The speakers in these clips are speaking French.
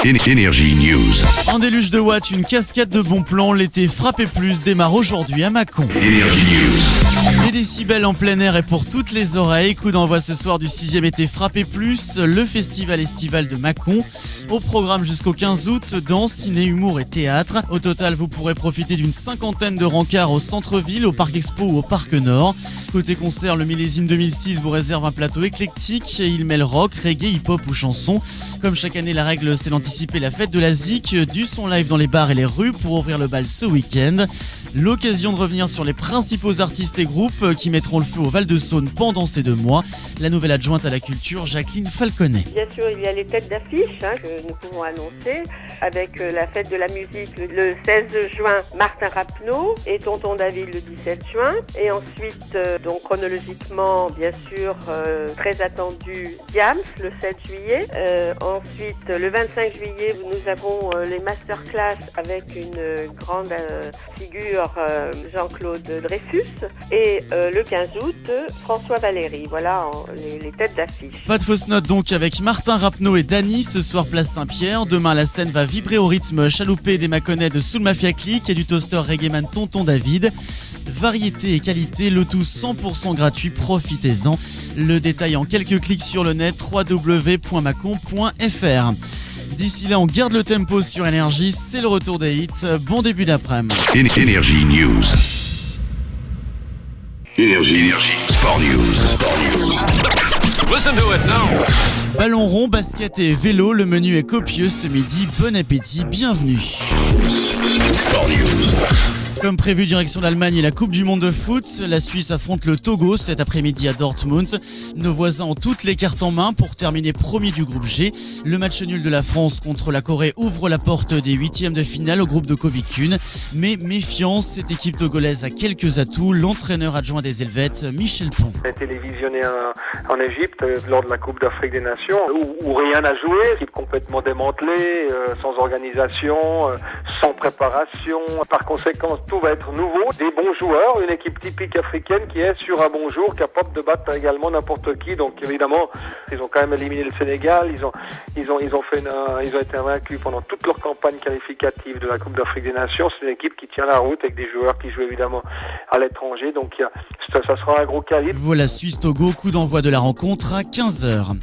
Énergie News. Un déluge de watts, une cascade de bons plans, l'été Frappé Plus démarre aujourd'hui à Mâcon. Énergie News. Les décibels en plein air et pour toutes les oreilles. Coup d'envoi ce soir du 6e été Frappé Plus, le festival estival de Mâcon. Au programme jusqu'au 15 août, danse, ciné, humour et théâtre. Au total, vous pourrez profiter d'une cinquantaine de rencarts au centre-ville, au Parc Expo ou au Parc Nord. Côté concert, le millésime 2006 vous réserve un plateau éclectique. Il mêle rock, reggae, hip-hop ou chansons. Comme chaque année, la règle c'est d'anticiper la fête de la ZIC, du son live dans les bars et les rues pour ouvrir le bal ce week-end. L'occasion de revenir sur les principaux artistes et groupes qui mettront le feu au Val-de-Saône pendant ces 2 mois. La nouvelle adjointe à la culture, Jacqueline Falconet. Bien sûr, il y a les têtes d'affiche que nous pouvons annoncer avec la fête de la musique le 16 juin, Martin Rapneau et Tonton David le 17 juin. Et ensuite, donc chronologiquement, bien sûr, très attendu, Diams le 7 juillet. Ensuite, le 25 juillet, nous avons les masterclass avec une grande figure, Jean-Claude Dreyfus. Et le 15 août, François Valéry. Voilà les têtes d'affiche. Pas de fausse note donc avec Martin Rapneau et Dany. Ce soir, place Saint-Pierre. Demain, la scène va vibrer au rythme chaloupé des Mâconnais de Soul Mafia Click et du toaster reggaeman Tonton David. Variété et qualité, le tout 100% gratuit, profitez-en. Le détail en quelques clics sur le net, www.macon.fr. D'ici là, on garde le tempo sur Énergie, c'est le retour des hits. Bon début d'après-midi. Énergie News. Énergie. Sport News. Listen to it now. Ballon rond, basket et vélo, le menu est copieux ce midi. Bon appétit, bienvenue. Sport News. Comme prévu, direction l'Allemagne et la Coupe du Monde de foot. La Suisse affronte le Togo cet après-midi à Dortmund. Nos voisins ont toutes les cartes en main pour terminer premier du groupe G. Le match nul de la France contre la Corée ouvre la porte des 8e de finale au groupe de Kobe Kuhn. Mais méfiance, cette équipe togolaise a quelques atouts. L'entraîneur adjoint des Helvètes, Michel Pont. J'ai été visionné en Égypte lors de la Coupe d'Afrique des Nations où rien n'a joué, équipe complètement démantelée, sans organisation, sans préparation. Par conséquent, tout va être nouveau. Des bons joueurs, une équipe typique africaine qui est sur un bon jour capable de battre également n'importe qui. Donc évidemment, ils ont quand même éliminé le Sénégal. Ils ont été invaincus pendant toute leur campagne qualificative de la Coupe d'Afrique des Nations. C'est une équipe qui tient la route avec des joueurs qui jouent évidemment à l'étranger. Donc ça sera un gros calibre. Voilà Suisse-Togo, coup d'envoi de la rencontre à 15h.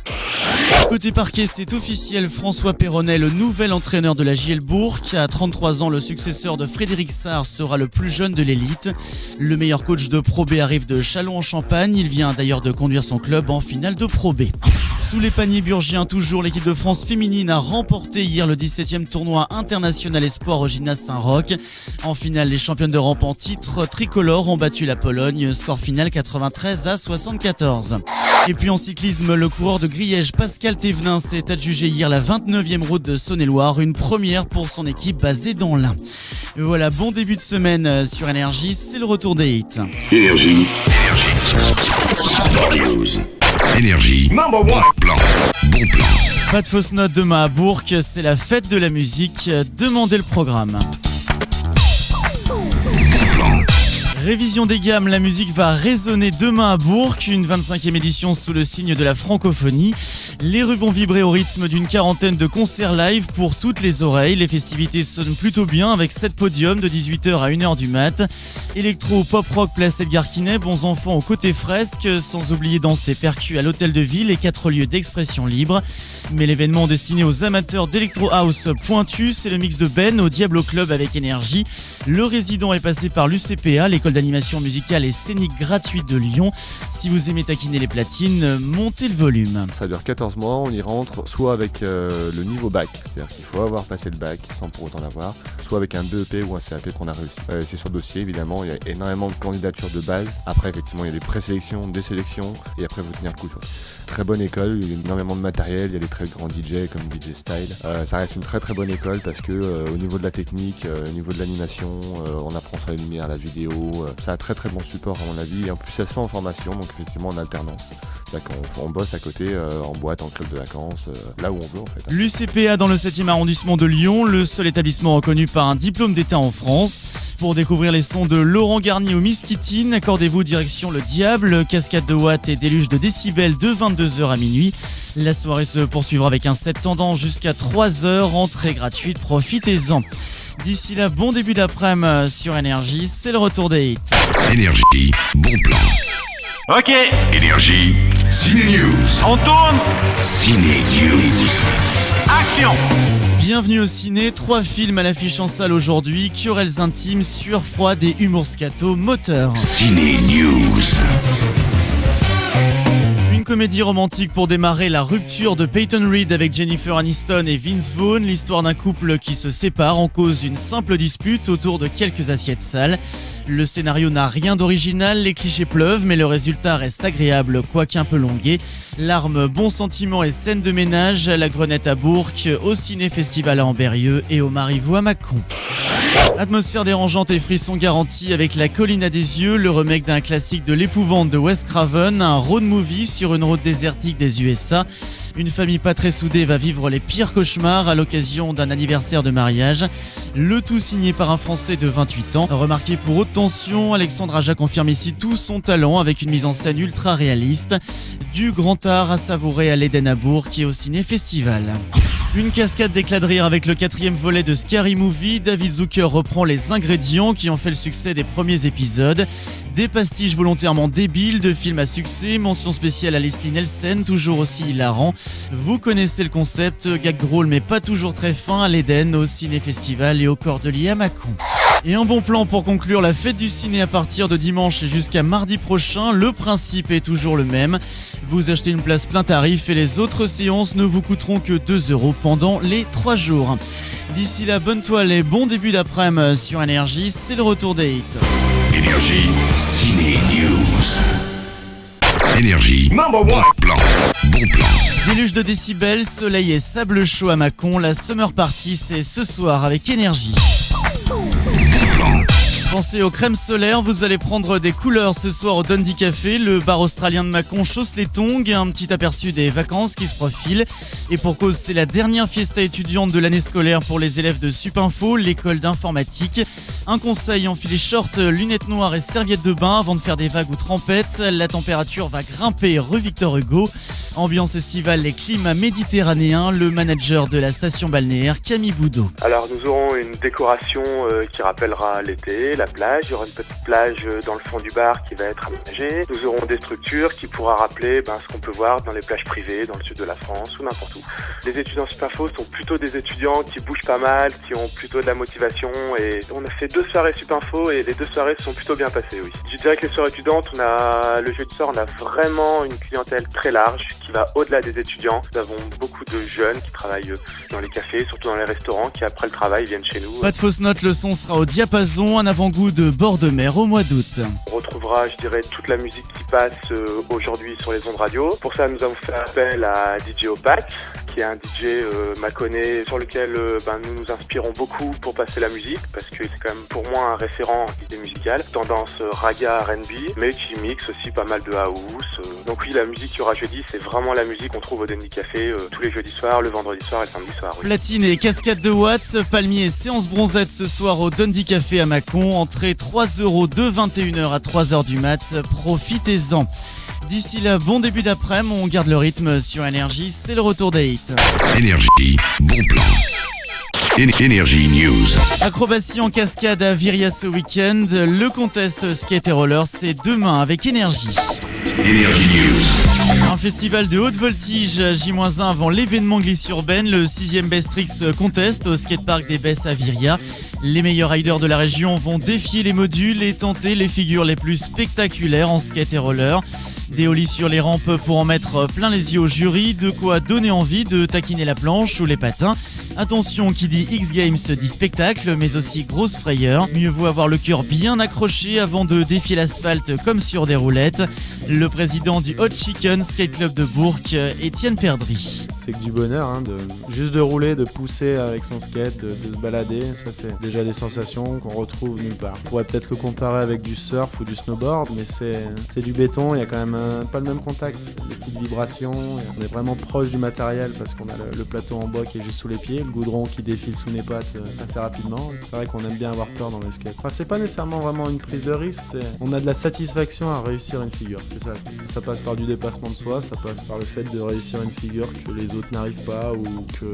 Côté parquet, c'est officiel, François Perronnet, le nouvel entraîneur de la JL Bourg. À 33 ans, le successeur de Frédéric Sarr sera le plus jeune de l'élite. Le meilleur coach de Pro B arrive de Châlons-en-Champagne. Il vient d'ailleurs de conduire son club en finale de Pro B. Sous les paniers burgiens, toujours, l'équipe de France féminine a remporté hier le 17e tournoi international espoir au gymnase Saint-Roch. En finale, les championnes d'Europe en titre tricolore ont battu la Pologne. Score final 93-74. Et puis en cyclisme, le coureur de Griège, Pascal Thévenin, s'est adjugé hier la 29e route de Saône-et-Loire, une première pour son équipe basée dans l'Ain. Voilà, bon début de semaine sur Énergie, c'est le retour des hits. Énergie. Sport News. Énergie. Bon plan. Pas de fausse note demain à Bourg, c'est la fête de la musique. Demandez le programme. Révision des gammes, la musique va résonner demain à Bourg, une 25e édition sous le signe de la francophonie. Les rues vont vibrer au rythme d'une quarantaine de concerts live pour toutes les oreilles. Les festivités sonnent plutôt bien avec 7 podiums de 18h à 1h du mat. Électro, pop rock, place Edgar Quinet, bons enfants au côté fresque, sans oublier danse et percus à l'hôtel de ville et 4 lieux d'expression libre. Mais l'événement destiné aux amateurs d'électro house pointus, c'est le mix de Ben au Diablo Club avec Énergie. Le résident est passé par l'UCPA, l'école d'animation musicale et scénique gratuite de Lyon. Si vous aimez taquiner les platines, montez le volume. Ça dure 14 mois, on y rentre soit avec le niveau bac, c'est-à-dire qu'il faut avoir passé le bac sans pour autant l'avoir, soit avec un BEP ou un CAP qu'on a réussi. C'est sur dossier évidemment, il y a énormément de candidatures de base. Après effectivement il y a des présélections, des sélections et après il faut tenir le coup. Très bonne école, il y a énormément de matériel, il y a des très grands DJ comme DJ Style. Ça reste une très très bonne école parce que au niveau de la technique, au niveau de l'animation, on apprend sur la lumière, la vidéo, c'est un très très bon support à mon avis. Et en plus, ça se fait en formation, donc effectivement en alternance. C'est-à-dire qu'on bosse à côté, en boîte, en club de vacances, là où on veut en fait. L'UCPA dans le 7e arrondissement de Lyon, le seul établissement reconnu par un diplôme d'état en France. Pour découvrir les sons de Laurent Garnier au Miskitine, accordez-vous direction le Diable, cascade de watts et déluge de décibels de 22h à minuit. La soirée se poursuivra avec un set tendant jusqu'à 3h, entrée gratuite, profitez-en. D'ici là, bon début d'après-midi sur Énergie, c'est le retour des hits. Énergie, bon plan. Ok, Énergie, Ciné News. on tourne. Ciné News. Action. Bienvenue au ciné, 3 films à l'affiche en salle aujourd'hui, querelles intimes, sueur froide et humour scato, moteur. Ciné News. Une comédie romantique pour démarrer, La rupture de Peyton Reed avec Jennifer Aniston et Vince Vaughn, l'histoire d'un couple qui se sépare en cause d'une simple dispute autour de quelques assiettes sales. Le scénario n'a rien d'original, les clichés pleuvent, mais le résultat reste agréable, quoique un peu longué. Larmes, bons sentiments et scènes de ménage, La Grenette à Bourg, au Ciné-Festival à Ambérieux et au Marivaux à Mâcon. Atmosphère dérangeante et frissons garantis avec La Colline à des yeux, le remake d'un classique de l'épouvante de Wes Craven, un road movie sur une route désertique des USA. Une famille pas très soudée va vivre les pires cauchemars à l'occasion d'un anniversaire de mariage. Le tout signé par un Français de 28 ans. Remarqué pour haute tension, Alexandre Aja confirme ici tout son talent avec une mise en scène ultra réaliste. Du grand art à savourer à l'Éden à Bourg qui est au Ciné-Festival. Une cascade d'éclats de rire avec le 4e volet de Scary Movie. David Zucker reprend les ingrédients qui ont fait le succès des premiers épisodes. Des pastiches volontairement débiles de films à succès. Mention spéciale à Leslie Nielsen, toujours aussi hilarant. Vous connaissez le concept, gag drôle mais pas toujours très fin à l'Éden, au Ciné-Festival et au Cordelier à Mâcon. Et un bon plan pour conclure la fête du ciné à partir de dimanche et jusqu'à mardi prochain. Le principe est toujours le même. Vous achetez une place plein tarif et les autres séances ne vous coûteront que 2€ pendant les 3 jours. D'ici là, bonne toile et bon début d'après-midi sur Énergie, c'est le retour des hits. Énergie, Ciné News. Énergie, bon plan. Bon plan. Déluge de décibels, soleil et sable chaud à Mâcon. La Summer Party, c'est ce soir avec Énergie. Pensez aux crèmes solaires, vous allez prendre des couleurs ce soir au Dundee Café. Le bar australien de Mâcon chausse les tongs, un petit aperçu des vacances qui se profilent. Et pour cause, c'est la dernière fiesta étudiante de l'année scolaire pour les élèves de Supinfo, l'école d'informatique. Un conseil, enfilez short, lunettes noires et serviettes de bain avant de faire des vagues ou trempettes. La température va grimper rue Victor Hugo. Ambiance estivale et climat méditerranéen, le manager de la station balnéaire Camille Boudot. Alors nous aurons une décoration qui rappellera l'été, la plage. Il y aura une petite plage dans le fond du bar qui va être aménagée. Nous aurons des structures qui pourra rappeler ce qu'on peut voir dans les plages privées, dans le sud de la France ou n'importe où. Les étudiants Supinfo sont plutôt des étudiants qui bougent pas mal, qui ont plutôt de la motivation et on a fait 2 soirées Supinfo et les 2 soirées se sont plutôt bien passées, oui. Je dirais que les soirées étudiantes, le jeudi soir, on a vraiment une clientèle très large qui va au-delà des étudiants. Nous avons beaucoup de jeunes qui travaillent dans les cafés, surtout dans les restaurants, qui après le travail viennent chez nous. Pas de fausse note, le son sera au diapason, un avant-goût de bord de mer au mois d'août. On retrouvera, je dirais, toute la musique qui passe aujourd'hui sur les ondes radio. Pour ça, nous avons fait appel à DJ Opac, qui est un DJ mâconnais sur lequel nous nous inspirons beaucoup pour passer la musique, parce que c'est quand même pour moi un référent en idée musicale, tendance raga R&B, mais qui mixe aussi pas mal de house. Donc oui, la musique qu'il y aura jeudi, c'est vraiment la musique qu'on trouve au Dundee Café tous les jeudis soirs, le vendredi soir et le samedi soir. Oui. Platine et cascade de watts, palmier et séance bronzette ce soir au Dundee Café à Mâcon. Entrée 3€ de 21h à 3h du mat, profitez-en. D'ici là, bon début d'après-midi, on garde le rythme sur Énergie, c'est le retour des hits. Énergie, bon plan. Énergie News. Acrobatie en cascade à Viria ce week-end. Le contest skate et roller, c'est demain avec Énergie. Énergie News. Un festival de haute voltige J-1 avant l'événement glisse urbaine, le 6e Best Tricks Contest au skatepark des Besses à Viria. Les meilleurs riders de la région vont défier les modules et tenter les figures les plus spectaculaires en skate et roller. Des hollies sur les rampes pour en mettre plein les yeux au jury, de quoi donner envie de taquiner la planche ou les patins. Attention, qui dit X-Games dit spectacle, mais aussi grosse frayeur. Mieux vaut avoir le cœur bien accroché avant de défier l'asphalte comme sur des roulettes. Le président du Hot Chicken Skate Club de Bourg, Étienne Perdry. C'est que du bonheur, juste de rouler, de pousser avec son skate, de se balader, ça c'est déjà des sensations qu'on retrouve nulle part. On pourrait peut-être le comparer avec du surf ou du snowboard, mais c'est du béton, il y a quand même pas le même contact, des petites vibrations, on est vraiment proche du matériel parce qu'on a le plateau en bois qui est juste sous les pieds, le goudron qui défile sous les pattes assez rapidement. C'est vrai qu'on aime bien avoir peur dans les skates. Enfin, c'est pas nécessairement vraiment une prise de risque, on a de la satisfaction à réussir une figure, c'est ça. Ça passe par du dépassement de soi, ça passe par le fait de réussir une figure que les autres n'arrivent pas ou que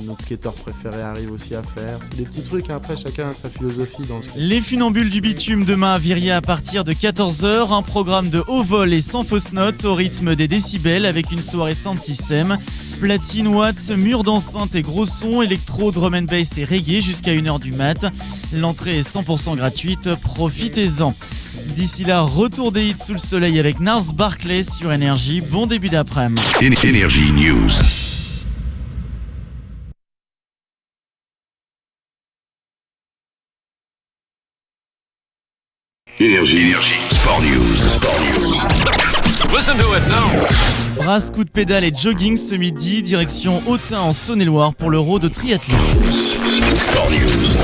notre skateur préféré arrive aussi à faire. C'est des petits trucs, après chacun a sa philosophie dans le skate. Les funambules du bitume demain à Viria à partir de 14h, un programme de haut vol et sans fausse note au rythme des décibels avec une soirée sound system. Platine, watts, murs d'enceinte et gros sons, électro, drum and bass et reggae jusqu'à 1h du mat. L'entrée est 100% gratuite, profitez-en. D'ici là, retour des hits sous le soleil avec Gnarls Barkley sur Énergie. Bon début d'après-midi. Énergie News. Énergie. Sport News. Listen to it now. Brasse, coup de pédale et jogging ce midi, direction Autun en Saône-et-Loire pour l'Euro de triathlon. Sport News.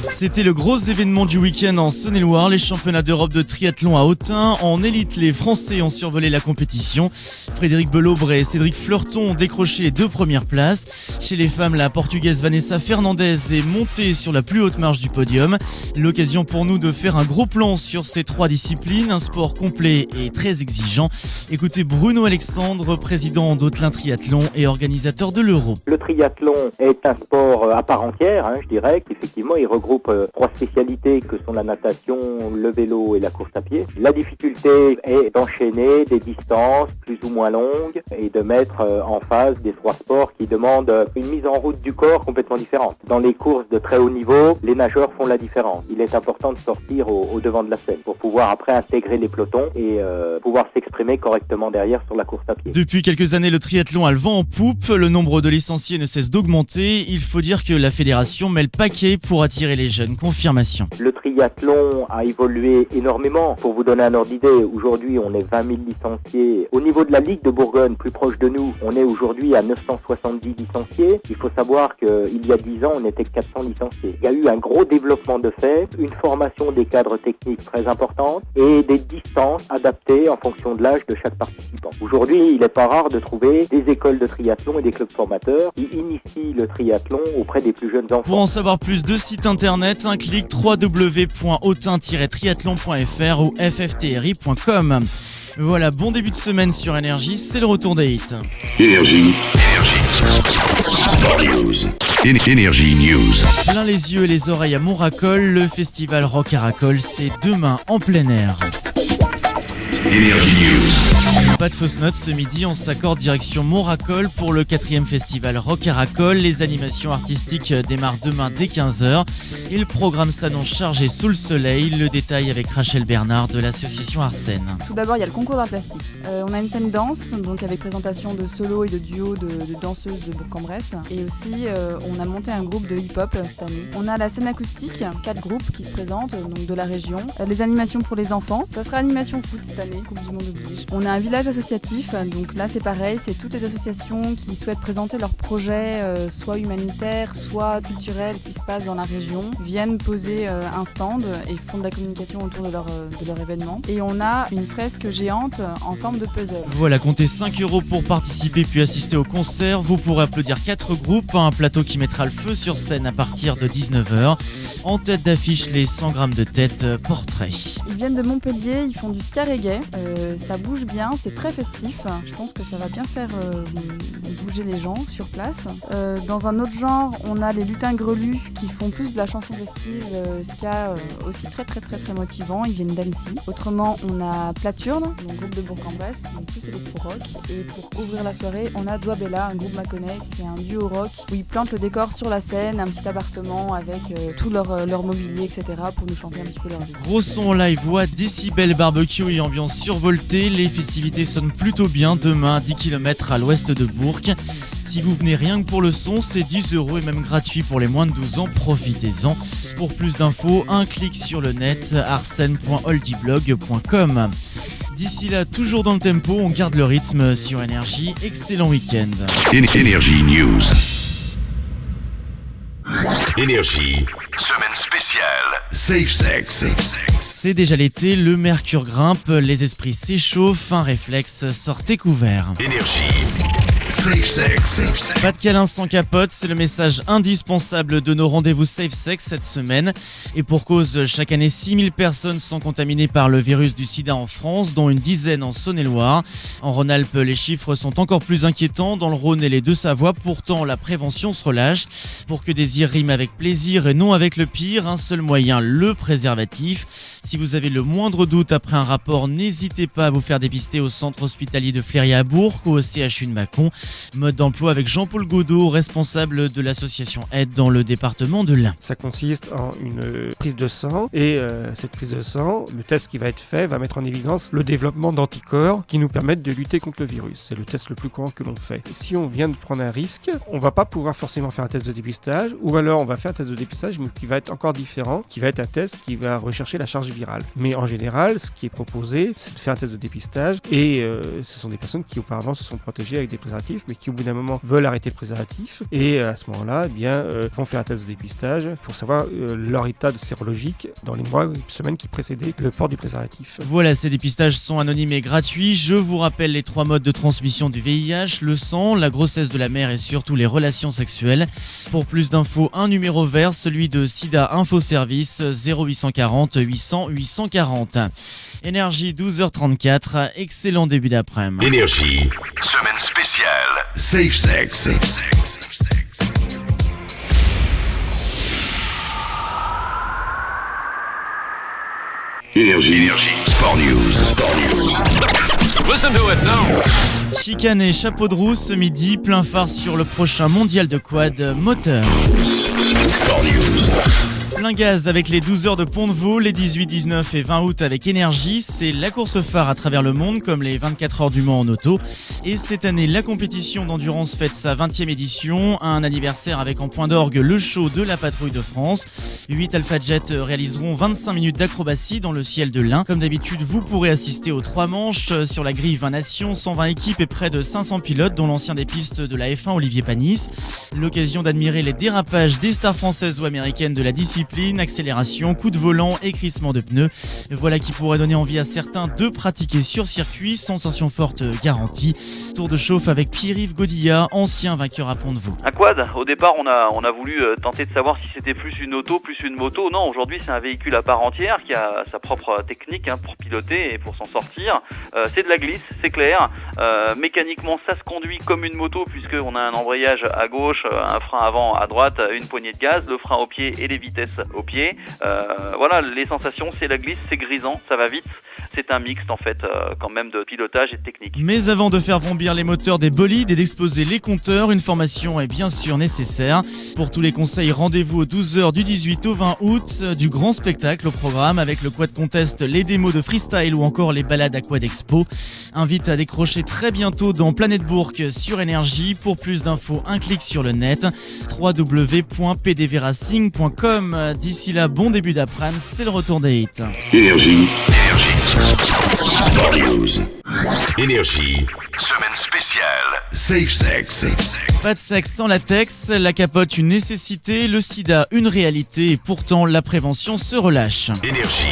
C'était le gros événement du week-end en Saône-et-Loire, les championnats d'Europe de triathlon à Autun. En élite, les Français ont survolé la compétition. Frédéric Belaubre et Cédric Fleurton ont décroché les 2 premières places. Chez les femmes, la Portugaise Vanessa Fernandez est montée sur la plus haute marche du podium. L'occasion pour nous de faire un gros plan sur ces 3 disciplines, un sport complet et très exigeant. Écoutez Bruno Alexandre, président d'Autelin Triathlon et organisateur de l'Euro. Le triathlon est un sport à part entière, je dirais qu'effectivement il regroupe 3 spécialités que sont la natation, le vélo et la course à pied. La difficulté est d'enchaîner des distances plus ou moins longues et de mettre en phase des 3 sports qui demandent une mise en route du corps complètement différente. Dans les courses de très haut niveau, les nageurs font la différence. Il est important de sortir au devant de la scène pour pouvoir après intégrer les pelotons et pouvoir s'exprimer correctement derrière sur la course à pied. Depuis quelques années, le triathlon a le vent en poupe. Le nombre de licenciés ne cesse d'augmenter. Il faut dire que la fédération met le paquet pour attirer les jeunes. Confirmation. Le triathlon a évolué énormément. Pour vous donner un ordre d'idée, aujourd'hui on est 20 000 licenciés. Au niveau de la Ligue de Bourgogne, plus proche de nous, on est aujourd'hui à 970 licenciés. Il faut savoir qu'il y a 10 ans, on était 400 licenciés. Il y a eu un gros développement de fait, une formation des cadres techniques très importante et des distances adaptées en fonction de l'âge de chaque participant. Aujourd'hui, il n'est pas rare de trouver des écoles de triathlon et des clubs formateurs qui initient le triathlon auprès des plus jeunes enfants. Pour en savoir plus, 2 sites internet, un clic www.autin-triathlon.fr ou fftri.com. Voilà, bon début de semaine sur Énergie, c'est le retour des hits. Énergie. Sport News. Énergie News. Plein les yeux et les oreilles à Montracol, le festival Rock à Racol, c'est demain en plein air. Énergie News. Pas de fausse note, ce midi on s'accorde direction Montracol pour le 4e festival Rock à Racol. Les animations artistiques démarrent demain dès 15h et le programme s'annonce chargé sous le soleil. Le détail avec Rachel Bernard de l'association Arsène. Tout d'abord il y a le concours d'art plastique. On a une scène danse, donc avec présentation de solo et de duo de danseuses de Bourg-en-Bresse. Et aussi on a monté un groupe de hip-hop cette année. On a la scène acoustique, 4 groupes qui se présentent, donc de la région. Les animations pour les enfants, ça sera animation foot cette année, Coupe du Monde oblige. On a un village associatif, donc là c'est pareil, c'est toutes les associations qui souhaitent présenter leurs projets, soit humanitaires, soit culturels qui se passent dans la région, viennent poser un stand et font de la communication autour de leur événement. Et on a une fresque géante en forme de puzzle. Voilà, comptez 5 € pour participer puis assister au concert. Vous pourrez applaudir 4 groupes, un plateau qui mettra le feu sur scène à partir de 19h. En tête d'affiche, les 100 grammes de tête portrait. Ils viennent de Montpellier, ils font du ska reggae, ça bouge bien, c'est très festif. Je pense que ça va bien faire bouger les gens sur place. Dans un autre genre, on a les lutins grelus qui font plus de la chanson festive, ska aussi très motivant. Ils viennent d'Annecy. Autrement, on a Platurne, un groupe de Bourg-en-Bresse, donc plus électro-rock. Et pour ouvrir la soirée, on a Douabella, un groupe Maconnex, c'est un duo rock où ils plantent le décor sur la scène, un petit appartement avec tout leur mobilier, etc. pour nous chanter un petit peu leur vie. Gros son live, voix, décibels, barbecue et ambiance survoltée. Les festivités l'actualité sonne plutôt bien demain à 10 km à l'ouest de Bourg. Si vous venez rien que pour le son, c'est 10 € et même gratuit pour les moins de 12 ans, profitez-en. Pour plus d'infos, un clic sur le net, arsène.oldiblog.com. D'ici là, toujours dans le tempo, on garde le rythme sur Énergie. Excellent week-end. Énergie News. Énergie, semaine spéciale, Safe Sex. C'est déjà l'été, le mercure grimpe, les esprits s'échauffent, un réflexe, sortez couvert. Énergie, Safe Sex. Pas de câlin sans capote, c'est le message indispensable de nos rendez-vous Safe Sex cette semaine. Et pour cause, chaque année 6000 personnes sont contaminées par le virus du sida en France, dont une dizaine en Saône-et-Loire. En Rhône-Alpes, les chiffres sont encore plus inquiétants. Dans le Rhône et les Deux-Savoies, pourtant la prévention se relâche. Pour que désir rime avec plaisir et non avec le pire, un seul moyen, le préservatif. Si vous avez le moindre doute après un rapport, n'hésitez pas à vous faire dépister au centre hospitalier de Fléry à Bourg ou au CHU de Mâcon. Mode d'emploi avec Jean-Paul Godot, responsable de l'association Aide dans le département de l'Ain. Ça consiste en une prise de sang et cette prise de sang, le test qui va être fait va mettre en évidence le développement d'anticorps qui nous permettent de lutter contre le virus. C'est le test le plus courant que l'on fait. Si on vient de prendre un risque, on va pas pouvoir forcément faire un test de dépistage ou alors on va faire un test de dépistage mais qui va être encore différent, qui va être un test qui va rechercher la charge virale. Mais en général, ce qui est proposé, c'est de faire un test de dépistage et ce sont des personnes qui auparavant se sont protégées avec des préservatifs mais qui au bout d'un moment veulent arrêter le préservatif et à ce moment-là vont faire un test de dépistage pour savoir leur état de sérologique dans les mois et semaines qui précédaient le port du préservatif. Voilà, ces dépistages sont anonymes et gratuits. Je vous rappelle les 3 modes de transmission du VIH, le sang, la grossesse de la mère et surtout les relations sexuelles. Pour plus d'infos, un numéro vert, celui de Sida Info Service 0840 800 840. Énergie 12h34, excellent début d'après-midi. Énergie, semaine spéciale, Safe Sex. Énergie, Sport News. Listen to it now. Chicane et chapeau de roue ce midi, plein phare sur le prochain mondial de quad moteur. Sport News. Plein gaz avec les 12 heures de Pont-de-Vaux, les 18, 19 et 20 août avec Énergie. C'est la course phare à travers le monde, comme les 24 heures du Mans en auto. Et cette année, la compétition d'endurance fête sa 20e édition. Un anniversaire avec en point d'orgue le show de la patrouille de France. 8 Alpha Jet réaliseront 25 minutes d'acrobatie dans le ciel de l'Ain. Comme d'habitude, vous pourrez assister aux 3 manches. Sur la grille, 20 nations, 120 équipes et près de 500 pilotes, dont l'ancien des pistes de la F1, Olivier Panis. L'occasion d'admirer les dérapages des stars françaises ou américaines de la discipline. Accélération, coup de volant et crissement de pneus. Voilà qui pourrait donner envie à certains de pratiquer sur circuit. Sensation forte garantie. Tour de chauffe avec Pierre-Yves Godilla, ancien vainqueur à Pont-de-Vaux. Un quad, au départ on a voulu tenter de savoir si c'était plus une auto, plus une moto. Non, aujourd'hui c'est un véhicule à part entière qui a sa propre technique pour piloter et pour s'en sortir. C'est de la glisse, c'est clair. Mécaniquement ça se conduit comme une moto puisqu'on a un embrayage à gauche, un frein avant à droite, une poignée de gaz, le frein au pied et les vitesses au pied. Voilà, les sensations, c'est la glisse, c'est grisant, ça va vite. C'est un mixte en fait quand même de pilotage et de technique. Mais avant de faire vrombir les moteurs des bolides et d'exploser les compteurs, une formation est bien sûr nécessaire. Pour tous les conseils, rendez-vous aux 12h du 18 au 20 août, du grand spectacle au programme avec le Quad Contest, les démos de freestyle ou encore les balades à Quad Expo. Invite à décrocher très bientôt dans Planète Bourg sur Énergie. Pour plus d'infos, un clic sur le net, www.pdvracing.com. D'ici là, bon début d'après-midi, c'est le retour des hits. Énergie. Sport News. Énergie, semaine spéciale, Safe Sex. Pas de sexe sans latex, la capote une nécessité, le sida une réalité et pourtant la prévention se relâche. Énergie.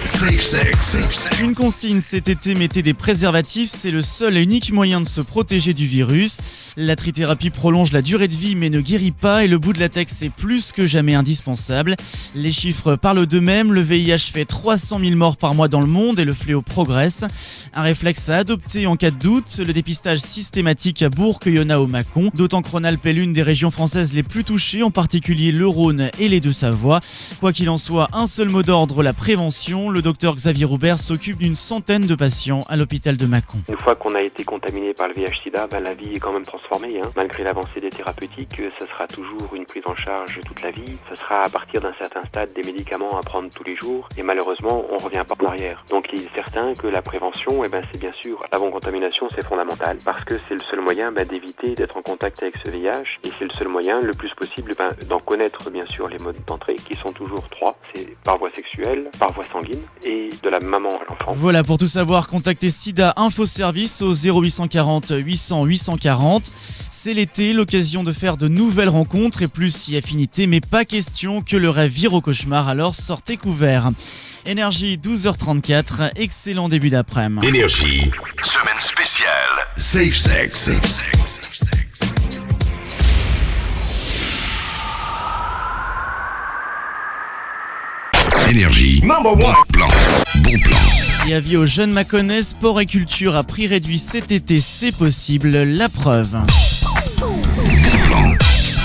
Safe Sex. Une consigne cet été, mettez des préservatifs, c'est le seul et unique moyen de se protéger du virus. La trithérapie prolonge la durée de vie mais ne guérit pas et le bout de latex est plus que jamais indispensable. Les chiffres parlent d'eux-mêmes, le VIH fait 300 000 morts par mois dans le monde et le fléau progresse. Un réflexe à adopter en cas de doute, le dépistage systématique à Bourg, Oyonnax ou Mâcon, d'autant que Rhône-Alpes est l'une des régions françaises les plus touchées, en particulier le Rhône et les Deux-Savoies. Quoi qu'il en soit, un seul mot d'ordre, la prévention. le docteur Xavier Roubert s'occupe d'une centaine de patients à l'hôpital de Mâcon. Une fois qu'on a été contaminé par le VIH/SIDA, la vie est quand même transformée. Malgré l'avancée des thérapeutiques, ça sera toujours une prise en charge toute la vie. Ça sera à partir d'un certain stade des médicaments à prendre tous les jours. Et malheureusement, on ne revient pas en arrière. Donc il est certain que la prévention, c'est bien sûr, l'avant-contamination, c'est fondamental. Parce que c'est le seul moyen d'éviter d'être en contact avec ce VIH. Et c'est le seul moyen, le plus possible, d'en connaître bien sûr les modes d'entrée, qui sont toujours 3. C'est par voie sexuelle, par voie sanguine et de la maman à l'enfant. Voilà, pour tout savoir, contactez SIDA Info Service au 0840 800 840. C'est l'été, l'occasion de faire de nouvelles rencontres et plus si affinité, mais pas question que le rêve vire au cauchemar, alors sortez couverts. Énergie 12h34, excellent début d'après-midi. Énergie, semaine spéciale, Safe Sex. Énergie, bon plan. Et avis aux jeunes Mâconnais, sport et culture à prix réduit cet été, c'est possible, la preuve.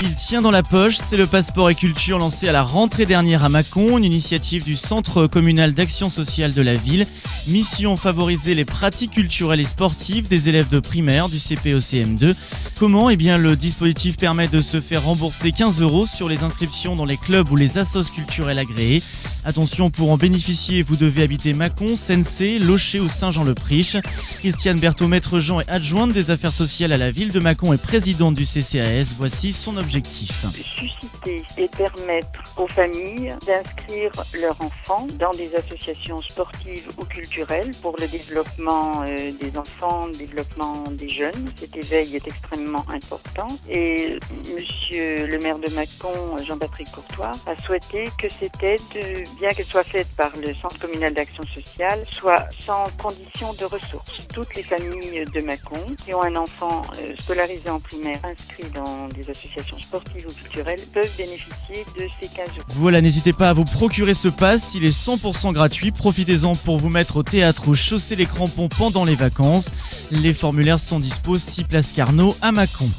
Il tient dans la poche, c'est le passeport et culture lancé à la rentrée dernière à Mâcon, une initiative du Centre communal d'action sociale de la ville. Mission favoriser les pratiques culturelles et sportives des élèves de primaire du CP au CM2. Comment ? Le dispositif permet de se faire rembourser 15 € sur les inscriptions dans les clubs ou les assos culturels agréés. Attention, pour en bénéficier, vous devez habiter Mâcon, Sensé, Locher ou Saint-Jean-le-Priche. Christiane Berthaud, maître Jean est adjointe des affaires sociales à la ville de Mâcon et présidente du CCAS. Voici son objectif. Susciter et permettre aux familles d'inscrire leurs enfants dans des associations sportives ou culturelles pour le développement des enfants, le développement des jeunes. Cet éveil est extrêmement important et monsieur le maire de Mâcon, Jean-Patrick Courtois, a souhaité que cette aide, bien qu'elle soit faite par le Centre communal d'action sociale, soit sans condition de ressources. Toutes les familles de Mâcon qui ont un enfant scolarisé en primaire inscrit dans des associations sportives ou culturelles peuvent bénéficier de ces 15 €. Voilà, n'hésitez pas à vous procurer ce pass, il est 100% gratuit. Profitez-en pour vous mettre au théâtre ou chausser les crampons pendant les vacances. Les formulaires sont dispo 6 place Carnot à Mâcon.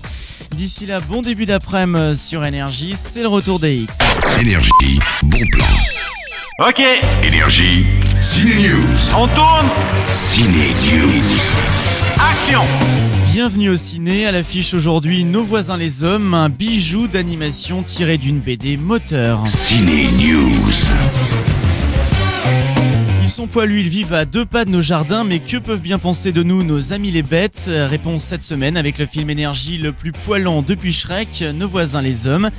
D'ici là, bon début d'après-midi sur Énergie, c'est le retour des hits. Énergie, bon plan. Ok. Énergie, Ciné News. On tourne. Ciné News. Action. Bienvenue au ciné, à l'affiche aujourd'hui Nos voisins les hommes, un bijou d'animation tiré d'une BD moteur. Ciné News. Ils sont poilus, ils vivent à 2 pas de nos jardins, mais que peuvent bien penser de nous nos amis les bêtes ? Réponse cette semaine avec le film Énergie le plus poilant depuis Shrek, Nos voisins les hommes.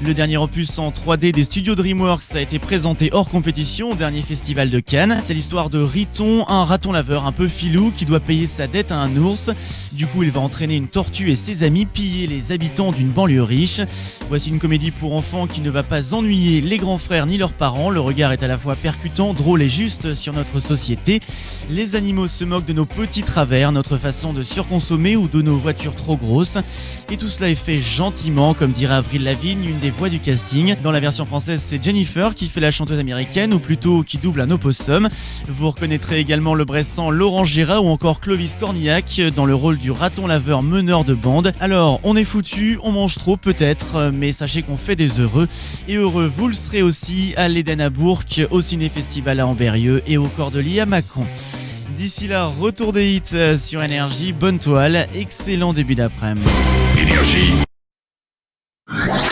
Le dernier opus en 3D des studios DreamWorks a été présenté hors compétition au dernier festival de Cannes. C'est l'histoire de Riton, un raton laveur un peu filou qui doit payer sa dette à un ours. Du coup, il va entraîner une tortue et ses amis piller les habitants d'une banlieue riche. Voici une comédie pour enfants qui ne va pas ennuyer les grands frères ni leurs parents. Le regard est à la fois percutant, drôle et juste sur notre société. Les animaux se moquent de nos petits travers, notre façon de surconsommer ou de nos voitures trop grosses. Et tout cela est fait gentiment, comme dirait Avril Lavigne, une des voix du casting. Dans la version française, c'est Jennifer qui fait la chanteuse américaine, ou plutôt qui double un opossum. Vous reconnaîtrez également le Bressan Laurent Gérard ou encore Clovis Cornillac dans le rôle du raton laveur meneur de bande. Alors, on est foutu, on mange trop peut-être, mais sachez qu'on fait des heureux. Et heureux, vous le serez aussi à l'Éden à Bourg, au Ciné-Festival à Ambérieux et au Cordelier à Mâcon. D'ici là, retour des hits sur Énergie, bonne toile, excellent début d'après-midi. Énergie.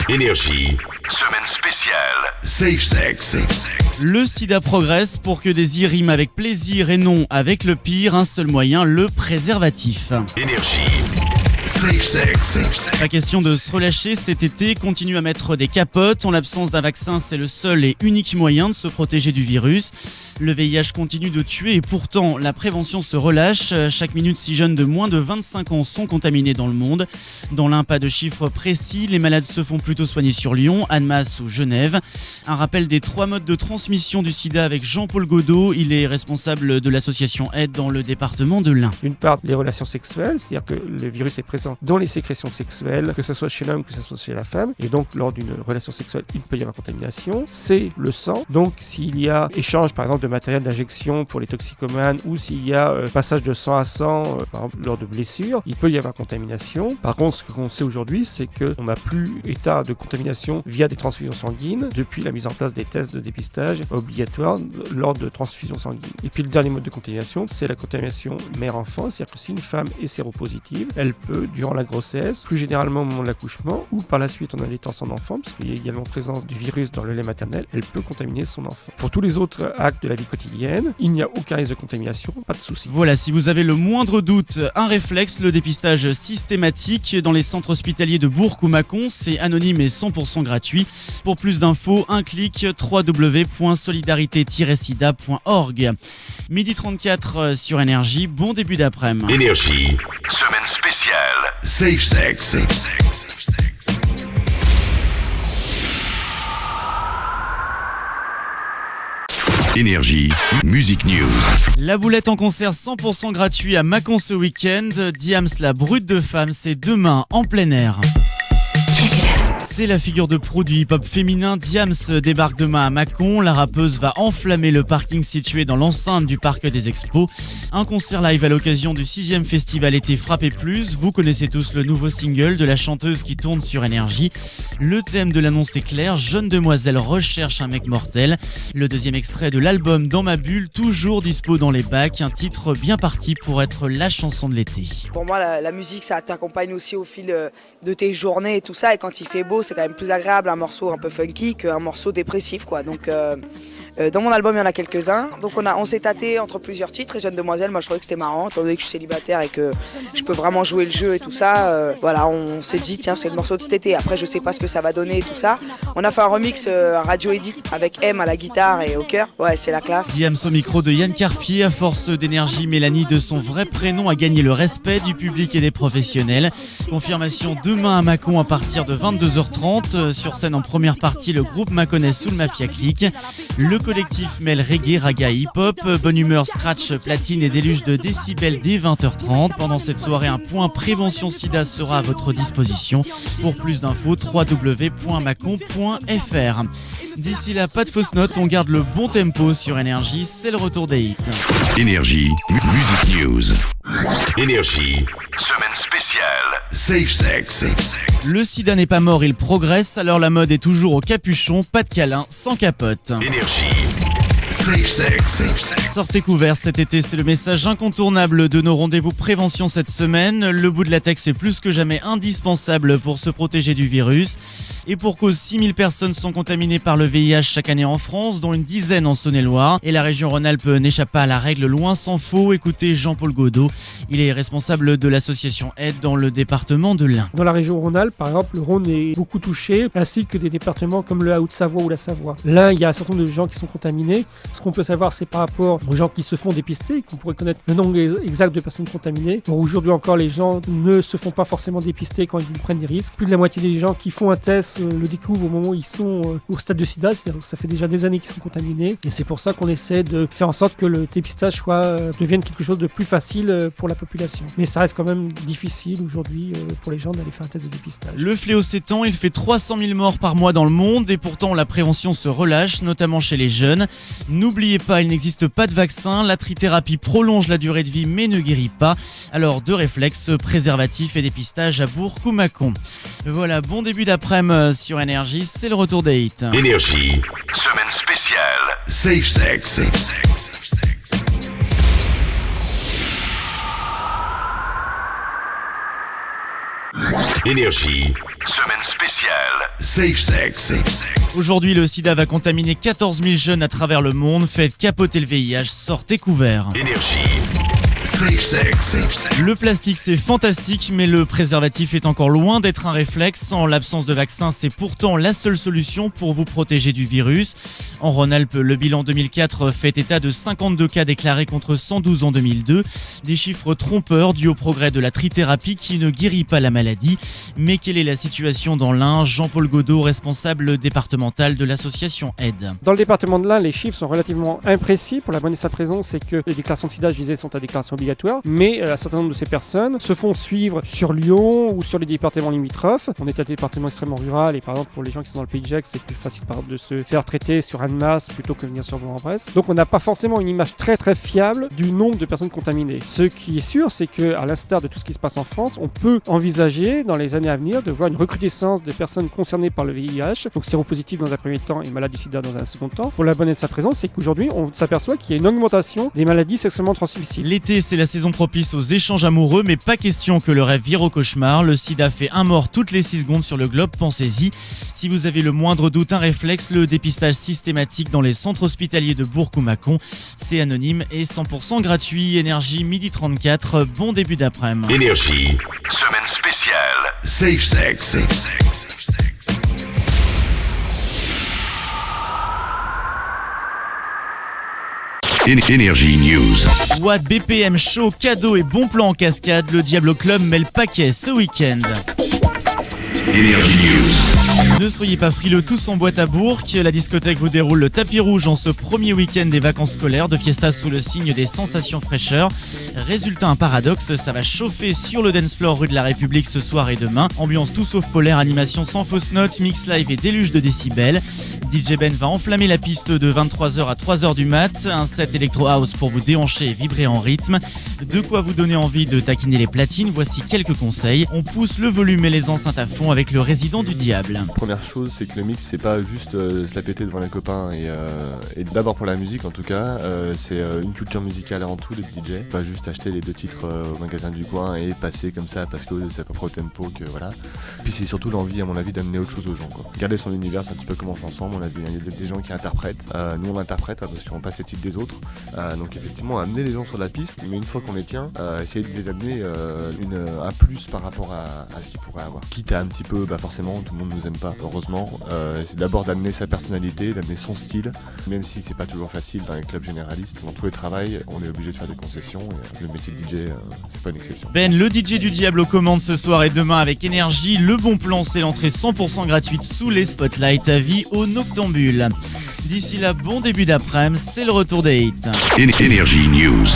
Énergie, semaine spéciale, Safe Sex. Le sida progresse pour que des riment avec plaisir et non avec le pire, un seul moyen, le préservatif. Énergie. Safe Sex. Pas question de se relâcher cet été, continue à mettre des capotes. En l'absence d'un vaccin, c'est le seul et unique moyen de se protéger du virus. Le VIH continue de tuer et pourtant la prévention se relâche. Chaque minute, 6 jeunes de moins de 25 ans sont contaminés dans le monde. Dans l'un, pas de chiffres précis, les malades se font plutôt soigner sur Lyon, Annemasse ou Genève. Un rappel des 3 modes de transmission du sida avec Jean-Paul Godot. Il est responsable de l'association Aide dans le département de l'Ain. D'une part, les relations sexuelles, c'est-à-dire que le virus est présent dans les sécrétions sexuelles, que ce soit chez l'homme, que ce soit chez la femme. Et donc, lors d'une relation sexuelle, il peut y avoir contamination. C'est le sang. Donc, s'il y a échange, par exemple, de matériel d'injection pour les toxicomanes ou s'il y a passage de sang à sang, par exemple, lors de blessures, il peut y avoir contamination. Par contre, ce qu'on sait aujourd'hui, c'est qu'on n'a plus état de contamination via des transfusions sanguines depuis la mise en place des tests de dépistage obligatoires lors de transfusions sanguines. Et puis, le dernier mode de contamination, c'est la contamination mère-enfant. C'est-à-dire que si une femme est séropositive, elle peut, durant la grossesse, plus généralement au moment de l'accouchement, ou par la suite en allaitant son enfant, parce qu'il y a également présence du virus dans le lait maternel, elle peut contaminer son enfant. Pour tous les autres actes de la vie quotidienne, il n'y a aucun risque de contamination, pas de souci. Voilà, si vous avez le moindre doute, un réflexe, le dépistage systématique dans les centres hospitaliers de Bourg ou Mâcon, c'est anonyme et 100% gratuit. Pour plus d'infos, un clic, www.solidarité-sida.org. Midi 34 sur Énergie, bon début d'après-midi. Énergie, semaine spéciale, Safe Sex. Énergie, Music News. La boulette en concert 100% gratuit à Mâcon ce week-end. Diams, la brute de femme, c'est demain en plein air. C'est la figure de proue du hip-hop féminin. Diams débarque demain à Mâcon. La rappeuse va enflammer le parking situé dans l'enceinte du parc des Expos. Un concert live à l'occasion du 6e festival été Frappez Plus. Vous connaissez tous le nouveau single de la chanteuse qui tourne sur Énergie. Le thème de l'annonce est clair, jeune demoiselle recherche un mec mortel. Le deuxième extrait de l'album Dans ma bulle, toujours dispo dans les bacs. Un titre bien parti pour être la chanson de l'été. Pour moi, la musique, ça t'accompagne aussi au fil de tes journées et tout ça. Et quand il fait beau, c'est quand même plus agréable un morceau un peu funky qu'un morceau dépressif, quoi. Donc dans mon album il y en a quelques-uns, donc on s'est tâté entre plusieurs titres. Et Jeune Demoiselle, moi je trouvais que c'était marrant étant donné que je suis célibataire et que je peux vraiment jouer le jeu et tout ça. Voilà, on s'est dit tiens, c'est le morceau de cet été. Après je sais pas ce que ça va donner et tout ça. On a fait un remix radio edit avec M à la guitare et au chœur. Ouais, c'est la classe. Diams au micro de Yann Carpier. À force d'énergie, Mélanie de son vrai prénom a gagné le respect du public et des professionnels. Confirmation demain à Mâcon à partir de 22h30. Sur scène en première partie, le groupe mâconnais Soul Mafia Click. Le collectif mêle reggae, raga et hip-hop. Bonne humeur, scratch, platine et déluge de décibels dès 20h30. Pendant cette soirée, un point prévention sida sera à votre disposition. Pour plus d'infos, www.macon.fr. D'ici là, pas de fausses notes, on garde le bon tempo sur Énergie, c'est le retour des hits. Énergie, Music News. Énergie, semaine spéciale, Safe Sex. Le sida n'est pas mort, il progresse, alors la mode est toujours au capuchon, pas de câlin, sans capote. Énergie. Safe Sex. Sortez couverts cet été, c'est le message incontournable de nos rendez-vous prévention cette semaine. Le bout de latex est plus que jamais indispensable pour se protéger du virus. Et pour cause, 6000 personnes sont contaminées par le VIH chaque année en France, dont une dizaine en Saône-et-Loire. Et la région Rhône-Alpes n'échappe pas à la règle, loin s'en faut. Écoutez Jean-Paul Godot, il est responsable de l'association Aide dans le département de l'Ain. Dans la région Rhône-Alpes, par exemple, le Rhône est beaucoup touché, ainsi que des départements comme le Haute-Savoie ou la Savoie. Là, il y a un certain nombre de gens qui sont contaminés. Ce qu'on peut savoir, c'est par rapport aux gens qui se font dépister, qu'on pourrait connaître le nombre exact de personnes contaminées. Donc aujourd'hui encore, les gens ne se font pas forcément dépister quand ils prennent des risques. Plus de la moitié des gens qui font un test le découvrent au moment où ils sont au stade de sida, c'est-à-dire que ça fait déjà des années qu'ils sont contaminés. Et c'est pour ça qu'on essaie de faire en sorte que le dépistage devienne quelque chose de plus facile pour la population. Mais ça reste quand même difficile aujourd'hui pour les gens d'aller faire un test de dépistage. Le fléau s'étend, il fait 300 000 morts par mois dans le monde et pourtant la prévention se relâche, notamment chez les jeunes. N'oubliez pas, il n'existe pas de vaccin, la trithérapie prolonge la durée de vie mais ne guérit pas. Alors deux réflexes, préservatif et dépistage à Bourg ou Mâcon. Voilà, bon début d'après-midi sur Énergie, c'est le retour des hits. Énergie, semaine spéciale, Safe Sex. Énergie, semaine spéciale, Safe Sex. Aujourd'hui, le sida va contaminer 14 000 jeunes à travers le monde. Faites capoter le VIH, sortez couverts. Énergie. Safe Sex. Le plastique c'est fantastique mais le préservatif est encore loin d'être un réflexe. En l'absence de vaccin, c'est pourtant la seule solution pour vous protéger du virus. En Rhône-Alpes, le bilan 2004 fait état de 52 cas déclarés contre 112 en 2002. Des chiffres trompeurs dus au progrès de la trithérapie qui ne guérit pas la maladie. Mais quelle est la situation dans l'Ain? Jean-Paul Godot, responsable départemental de l'association Aide. Dans le département de l'Ain, les chiffres sont relativement imprécis. Pour la bonne et simple raison, c'est que les déclarations de sida, je disais, sont à déclaration vaccination obligatoire, mais un certain nombre de ces personnes se font suivre sur Lyon ou sur les départements limitrophes. On est un département extrêmement rural et par exemple pour les gens qui sont dans le Pays de Gex, c'est plus facile par exemple de se faire traiter sur Annemasse plutôt que venir sur Bourg-en-Bresse. Donc on n'a pas forcément une image très très fiable du nombre de personnes contaminées. Ce qui est sûr, c'est que à l'instar de tout ce qui se passe en France, on peut envisager dans les années à venir de voir une recrudescence de personnes concernées par le VIH, donc séropositifs dans un premier temps et malades du sida dans un second temps. Pour la bonne de sa présence, c'est qu'aujourd'hui on s'aperçoit qu'il y a une augmentation des maladies sexuellement transmissibles. L'été, c'est la saison propice aux échanges amoureux, mais pas question que le rêve vire au cauchemar. Le sida fait un mort toutes les 6 secondes sur le globe, pensez-y. Si vous avez le moindre doute, un réflexe, le dépistage systématique dans les centres hospitaliers de Bourg ou Mâcon. C'est anonyme et 100% gratuit. Énergie, 12h34, bon début d'après-midi. Énergie, semaine spéciale, Safe Sex. Énergie News. Watt, BPM, show, cadeaux et bons plans en cascade, le Diablo Club met le paquet ce week-end. Énergie News. Ne soyez pas frileux, tous en boîte à Bourg. La discothèque vous déroule le tapis rouge en ce premier week-end des vacances scolaires de Fiesta sous le signe des sensations fraîcheur. Résultat, un paradoxe, ça va chauffer sur le dance floor rue de la République ce soir et demain. Ambiance tout sauf polaire, animation sans fausse note, mix live et déluge de décibels. DJ Ben va enflammer la piste de 23h à 3h du mat. Un set Electro House pour vous déhancher et vibrer en rythme. De quoi vous donner envie de taquiner les platines, voici quelques conseils. On pousse le volume et les enceintes à fond avec le résident du diable. Première chose, c'est que le mix, c'est pas juste se la péter devant les copains et d'abord pour la musique en tout cas, c'est une culture musicale avant tout, les DJ. Pas juste acheter les 2 titres au magasin du coin et passer comme ça parce que c'est à peu près au tempo que voilà. Puis c'est surtout l'envie, à mon avis, d'amener autre chose aux gens, quoi. Garder son univers, c'est un petit peu comme en chanson, à mon avis. Il y a des gens qui interprètent, nous on interprète parce qu'on passe les titres des autres. Donc effectivement, amener les gens sur la piste, mais une fois qu'on les tient, essayer de les amener un plus par rapport à ce qu'ils pourraient avoir. Quitte à un petit peu, forcément, tout le monde nous aime pas, heureusement. C'est d'abord d'amener sa personnalité, d'amener son style, même si c'est pas toujours facile dans les clubs généralistes. Dans tous les travails, on est obligé de faire des concessions et le métier de DJ, c'est pas une exception. Ben, le DJ du Diable aux commandes ce soir et demain avec Énergie. Le bon plan, c'est l'entrée 100% gratuite sous les spotlights à vie au Noctambule. D'ici là, bon début d'après-midi, c'est le retour des hits. Énergie News.